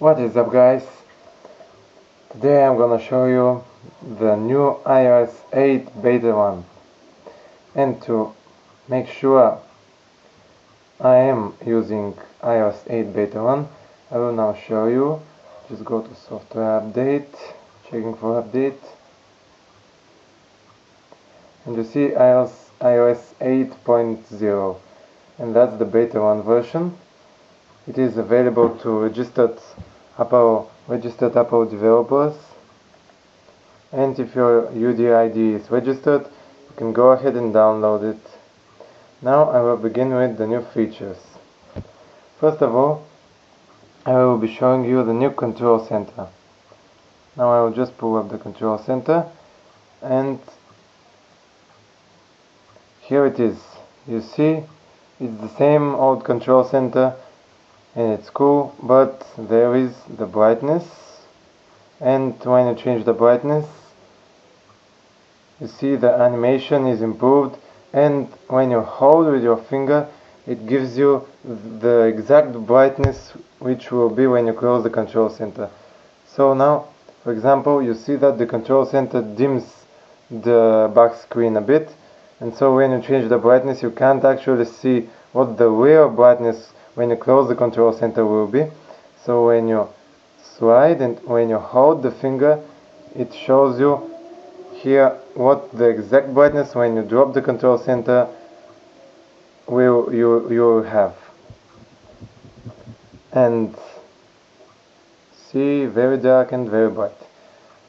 What is up, guys? Today I'm gonna show you the new iOS 8 beta 1, and to make sure I am using iOS 8 beta 1, I will now show you. Just go to software update, checking for update, and you see iOS 8.0, and that's the beta 1 version. It is available to registered Apple developers, and if your UDID is registered, you can go ahead and download it. Now I will begin with the new features. First of all, I will be showing you the new control center. Now I will just pull up the control center, and here it is. You see, it's the same old control center, and it's cool, but there is the brightness, and when you change the brightness, you see the animation is improved, and when you hold with your finger, it gives you the exact brightness which will be when you close the control center. So now, for example, you see that the control center dims the back screen a bit, and so when you change the brightness, you can't actually see what the real brightness when you close the control center will be. So when you slide and when you hold the finger, it shows you here what the exact brightness when you drop the control center you have. And see, very dark and very bright.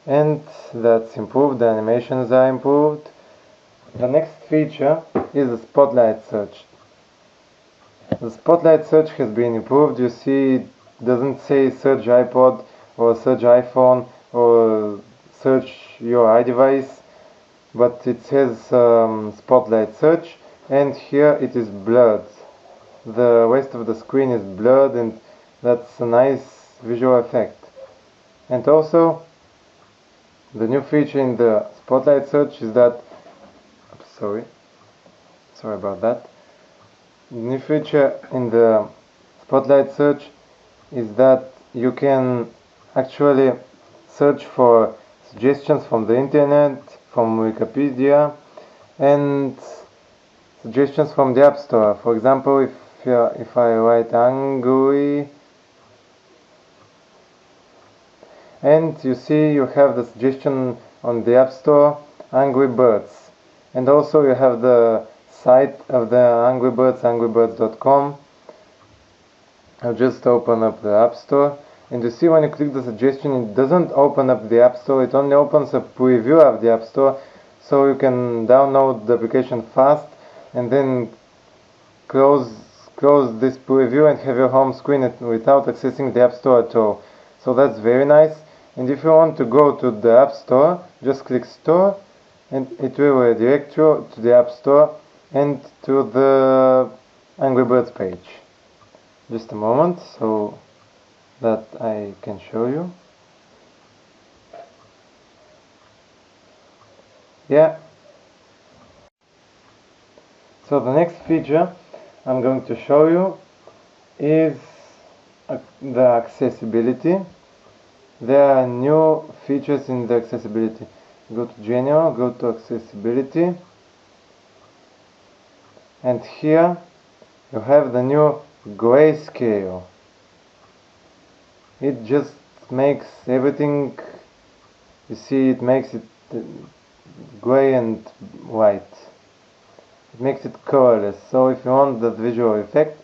And that's improved, the animations are improved. The next feature is the spotlight search. The spotlight search has been improved. You see, it doesn't say search iPod or search iPhone or search your iDevice, but it says spotlight search, and here it is blurred. The rest of the screen is blurred, and that's a nice visual effect. And also, the new feature in the spotlight search is that, sorry about that. The new feature in the spotlight search is that you can actually search for suggestions from the internet, from Wikipedia, and suggestions from the App Store. For example, if I write angry, and you see you have the suggestion on the App Store, Angry Birds, and also you have the site of the Angry Birds, angrybirds.com. I'll just open up the App Store, and you see when you click the suggestion, it doesn't open up the App Store, it only opens a preview of the App Store, so you can download the application fast and then close this preview and have your home screen without accessing the App Store at all. So that's very nice. And if you want to go to the App Store, just click Store, and it will redirect you to the App Store and to the Angry Birds page. Just a moment so that I can show you. Yeah. So the next feature I'm going to show you is the accessibility. There are new features in the accessibility. Go to General, go to Accessibility, and here you have the new grayscale. It just makes everything, you see, it makes it gray and white. It makes it colorless. So if you want that visual effect,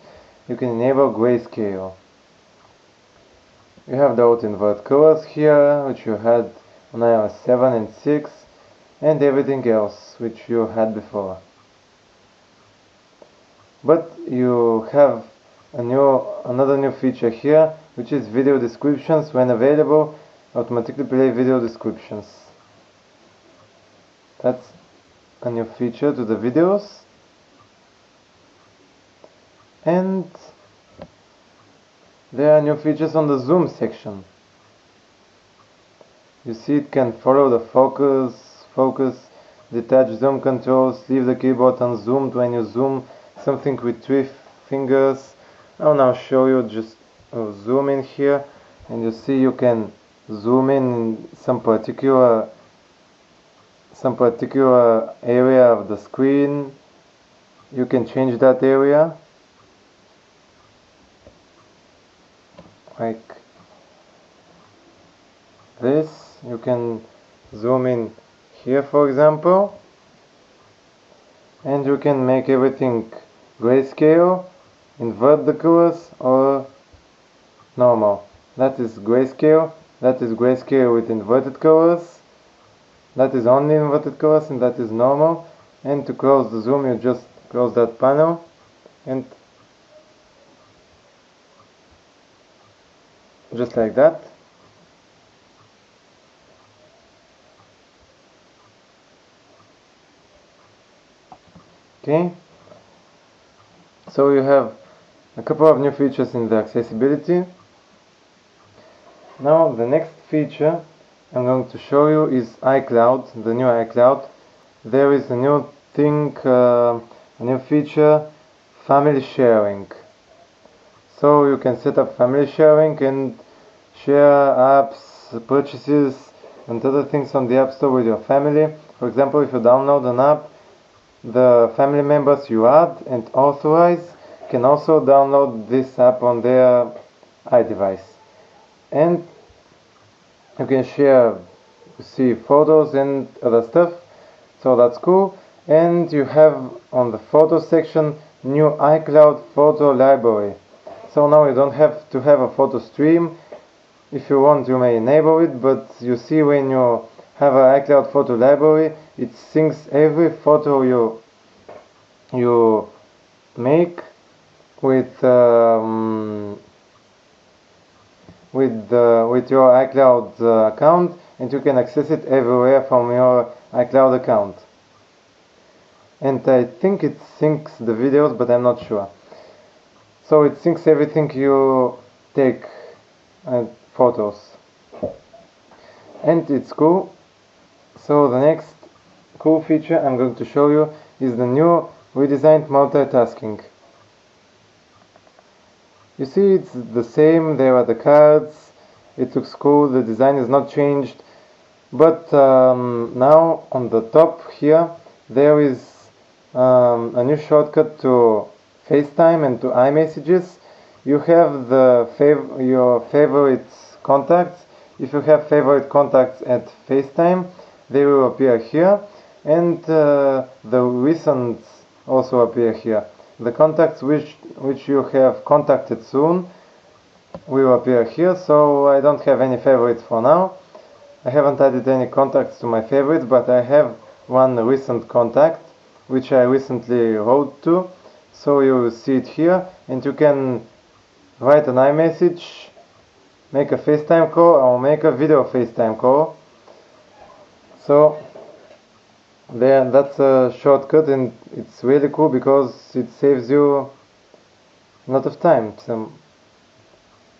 you can enable grayscale. You have the auto-invert colors here, which you had on iOS 7 and 6, and everything else which you had before. But you have another new feature here, which is video descriptions. When available, automatically play video descriptions. That's a new feature to the videos. And there are new features on the zoom section. You see, it can follow the focus, detach zoom controls, leave the keyboard unzoomed when you zoom something with 3 fingers. I'll now show you, just zoom in here, and you see you can zoom in some particular area of the screen. You can change that area like this. You can zoom in here, for example, and you can make everything grayscale, invert the colors, or normal. That is grayscale. That is grayscale with inverted colors. That is only inverted colors, and that is normal. And to close the zoom, you just close that panel and just like that. Okay, so you have a couple of new features in the accessibility. Now the next feature I'm going to show you is iCloud, the new iCloud. There is a new thing, a new feature, family sharing. So you can set up family sharing and share apps, purchases, and other things on the App Store with your family. For example, if you download an app, the family members you add and authorize can also download this app on their iDevice. And you can share, see photos and other stuff, so that's cool. And you have on the photo section new iCloud photo library. So now you don't have to have a photo stream. If you want, you may enable it, but you see when you have an iCloud photo library, it syncs every photo you make with your iCloud account, and you can access it everywhere from your iCloud account. And I think it syncs the videos, but I'm not sure. So it syncs everything you take photos, and it's cool. So the next cool feature I'm going to show you is the new redesigned multitasking. You see, it's the same. There are the cards. It looks cool. The design is not changed, but now on the top here there is a new shortcut to FaceTime and to iMessages. You have your favorite contacts. If you have favorite contacts at FaceTime, they will appear here, and the recent also appear here. The contacts which you have contacted soon will appear here. So I don't have any favorites for now. I haven't added any contacts to my favorites, but I have one recent contact which I recently wrote to. So you will see it here, and you can write an iMessage, make a FaceTime call, or make a video FaceTime call. So there, that's a shortcut, and it's really cool because it saves you a lot of time. So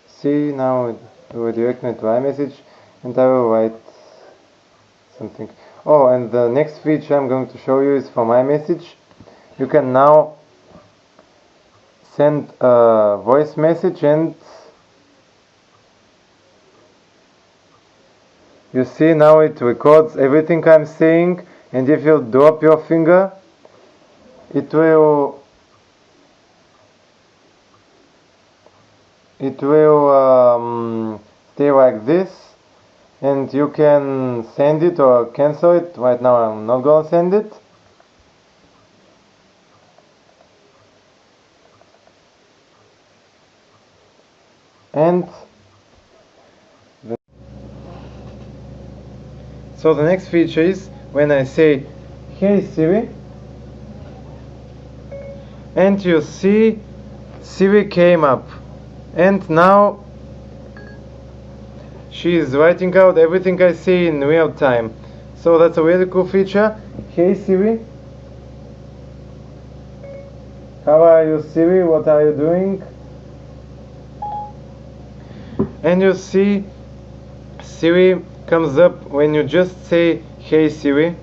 see, now it will direct me to iMessage, and I will write something. Oh, and the next feature I'm going to show you is from iMessage. You can now send a voice message, and you see now it records everything I'm saying, and if you drop your finger, it will stay like this, and you can send it or cancel it. Right now I'm not gonna send it. And so the next feature is when I say, "Hey Siri," and you see Siri came up, and now she is writing out everything I say in real time. So that's a really cool feature. "Hey Siri," "How are you Siri? What are you doing?" And you see Siri comes up when you just say, "Hey Siri."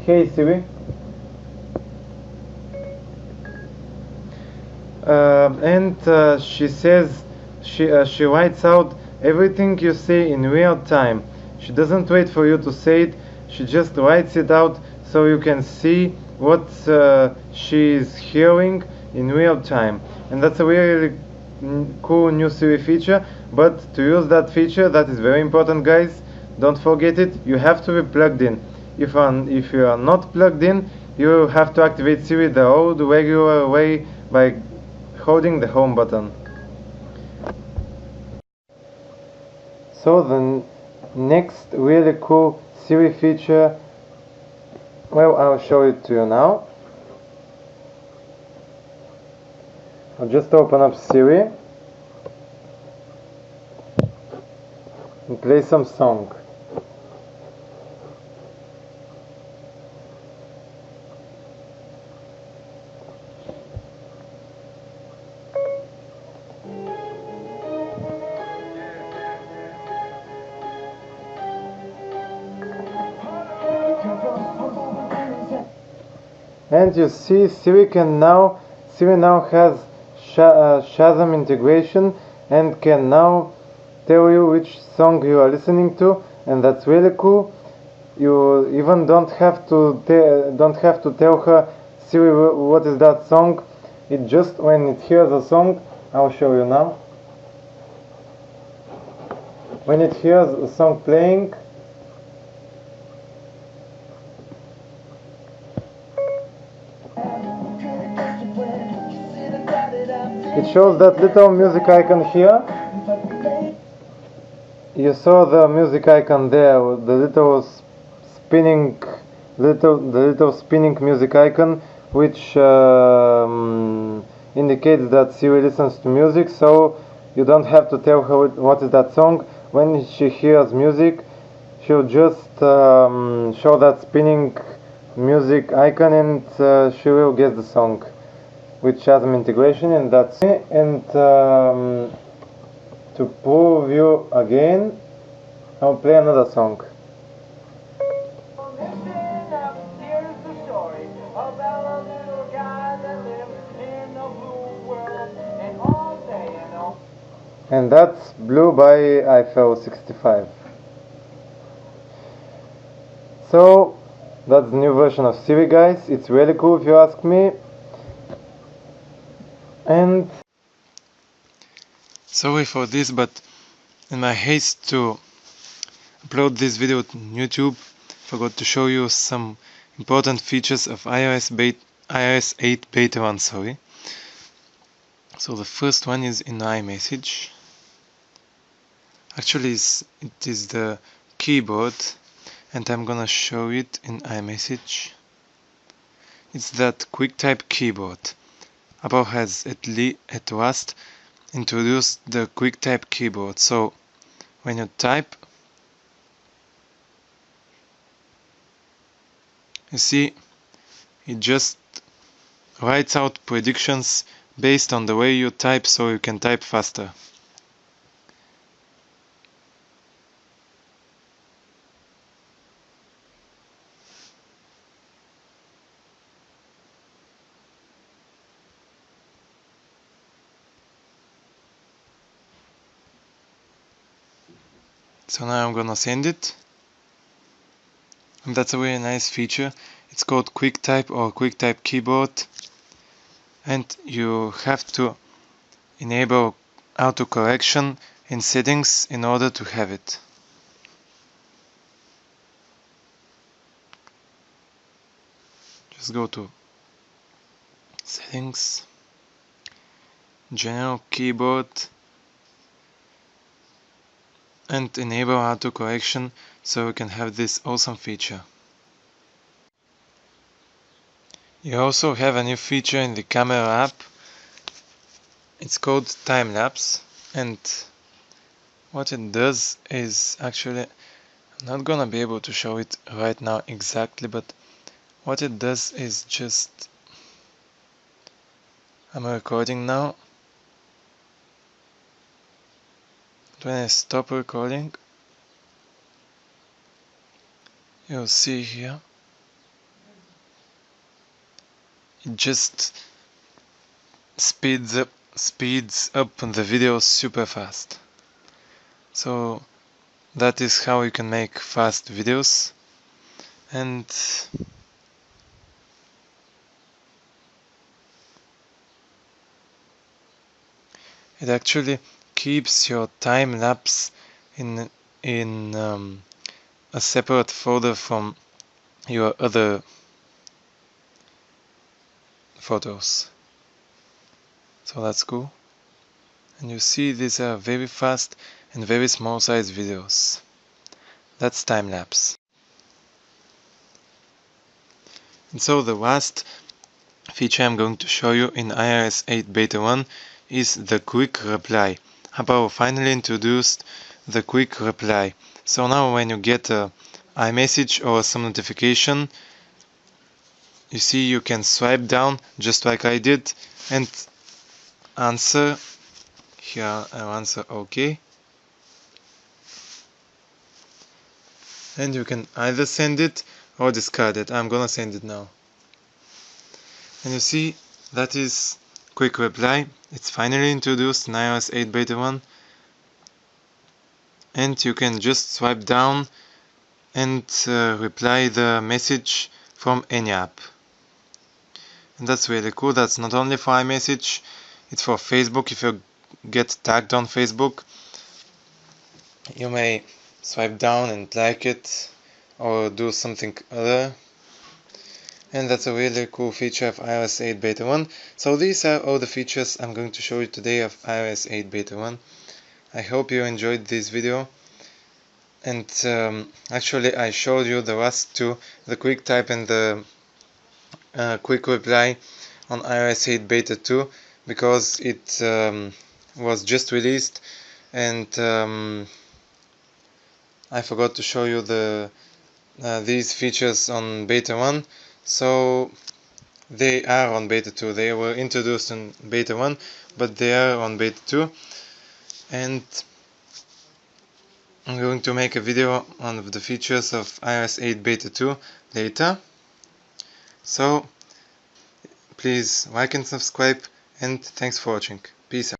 "Hey Siri." And she says she writes out everything you say in real time. She doesn't wait for you to say it, she just writes it out so you can see what she is hearing in real time. And that's a really cool new Siri feature. But to use that feature, that is very important, guys, don't forget it, you have to be plugged in. If you are not plugged in, you have to activate Siri the old regular way by holding the home button. So the next really cool Siri feature, well, I'll show it to you now. I'll just open up Siri and play some song. And you see, Siri now has Shazam integration and can now tell you which song you are listening to, and that's really cool. You even don't have to tell her, Siri, what is that song. It just, when it hears a song, I'll show you now. When it hears a song playing, it shows that little music icon here. You saw the music icon there, the little spinning music icon, which indicates that Siri listens to music. So you don't have to tell her what is that song. When she hears music, she'll just show that spinning music icon, and she will guess the song with Shazam integration. And that's it. And to prove you again, I'll play another song. Here's the story about a little guy that lived in a blue world, and all day and all. And that's Blue by Eiffel 65. So that's the new version of Siri, guys. It's really cool if you ask me. And sorry for this, but in my haste to upload this video to YouTube, forgot to show you some important features of iOS 8 beta 1, sorry. So the first one is in iMessage. Actually it is the keyboard, and I'm gonna show it in iMessage. It's that QuickType keyboard. Apple has at last introduced the QuickType keyboard. So when you type, you see it just writes out predictions based on the way you type, so you can type faster. So now I'm gonna send it, and that's a really nice feature. It's called QuickType or QuickType keyboard, and you have to enable autocorrection in settings in order to have it. Just go to settings, general keyboard, and enable autocorrection so you can have this awesome feature. You also have a new feature in the camera app. It's called time lapse, and what it does is, actually I'm not gonna be able to show it right now exactly, but what it does is just, I'm recording now. When I stop recording, you'll see here, it just speeds up speeds up the videos super fast. So that is how you can make fast videos, and it actually keeps your time lapse in a separate folder from your other photos. So that's cool. And you see these are very fast and very small size videos. That's time lapse. And so the last feature I'm going to show you in iOS 8 Beta 1 is the quick reply. Apple finally introduced the quick reply. So now when you get a iMessage or some notification, you see you can swipe down just like I did and answer. Here I'll answer OK. And you can either send it or discard it. I'm gonna send it now. And you see that is quick reply. It's finally introduced in iOS 8 Beta 1. And you can just swipe down and reply the message from any app. And that's really cool. That's not only for iMessage, it's for Facebook. If you get tagged on Facebook, you may swipe down and like it or do something other. And that's a really cool feature of iOS 8 Beta 1. So these are all the features I'm going to show you today of iOS 8 Beta 1. I hope you enjoyed this video. And actually I showed you the last two, the quick type and the quick reply on iOS 8 Beta 2, because it was just released, and I forgot to show you these features on Beta 1. So they are on Beta 2. They were introduced in Beta 1, but they are on Beta 2. And I'm going to make a video on the features of iOS 8 Beta 2 later. So please like and subscribe, and thanks for watching. Peace out.